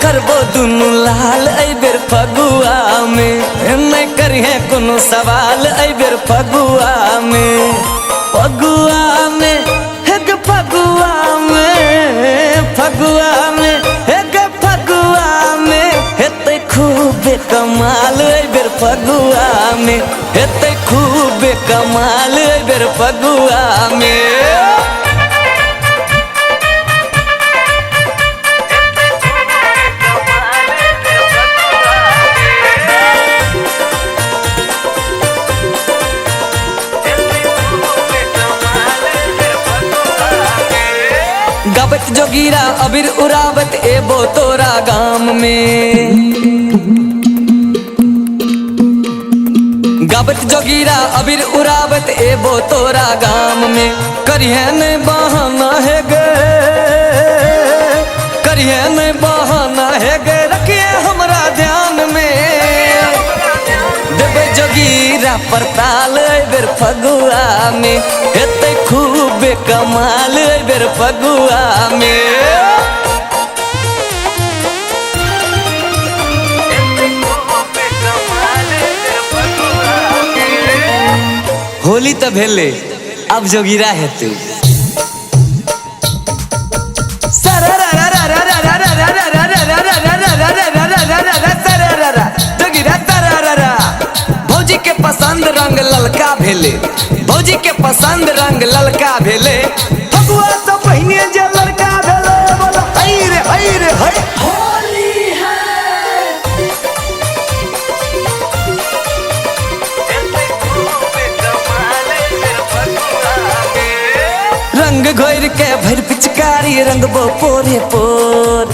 करबो दुनु लाल ऐ बेर फगुआ में नहीं करिहे कोनो सवाल ऐ बेर फगुआ में हे गे फगुआ में हे गे फगुआ में हेतै खूबे कमाल ऐ बेर फगुआ में हेतै खूबे कमाल ऐ बेर फगुआ में। गावत जोगीरा अबीर उड़ावत एबो तोरा गाम में गावत जोगीरा अबीर उड़ावत एबो तोरा गाम में करिहे नहीं बहाना है गे करिहे नहीं बहाना है गे रखिए हमरा ध्यान में देवे जोगीरा पर ताल ऐ बेर फगुआ में हेतै खूबे कमाल ऐ बेर फगुआ में। होली तो भेले अब जोगीरा हेतै भौजी के पसंद रंग ललका भेले भौजी के पसंद रंग ललका भेले फगुआ तो पहिने जे लड़का भेले बोलो हई रे हई होली है रंग घोर के भर पिचकारी रंगबो पोरे पोर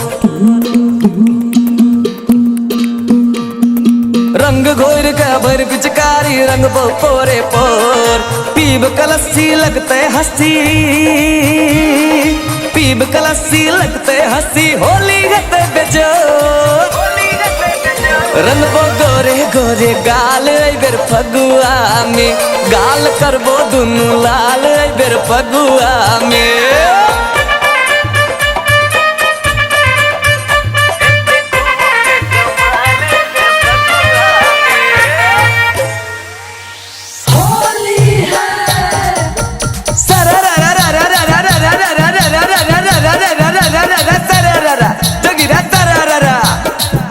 रंग घोर के भर पिचकारी रंगबो पोरे पोर पीब कलस्सी लगते हंसी पीब कलस्सी लगते हंसी होली गते बेजो रंगबो गोरे गोरे गाल ऐ बेर फगुआ में गाल करबो दुनु लाल ऐ बेर फगुआ में।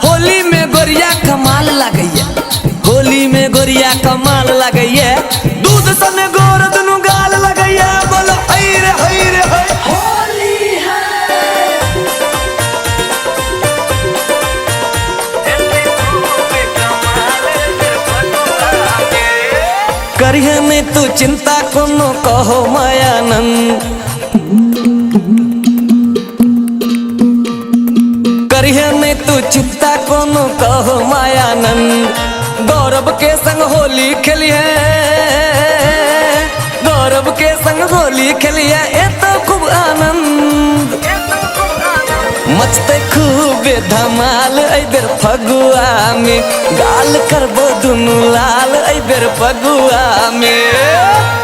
होली में गोरिया कमाल लगैया होली में गोरिया कमाल लगैया दूध सने गोर दुनु गाल लगैया बोलो हई रे हई होली है करिहे में तू चिंता कोनो कहो मायानंद करिहे में तू चिंता कोनो कहो मायानंद गौरव के संग होली खेलिए गौरव के संग होली खेलिए ए तो खूब आनंद मचते खूबे धमाल ऐ बेर फगुआ में गाल करबो दुनु लाल ऐ बेर फगुआ में।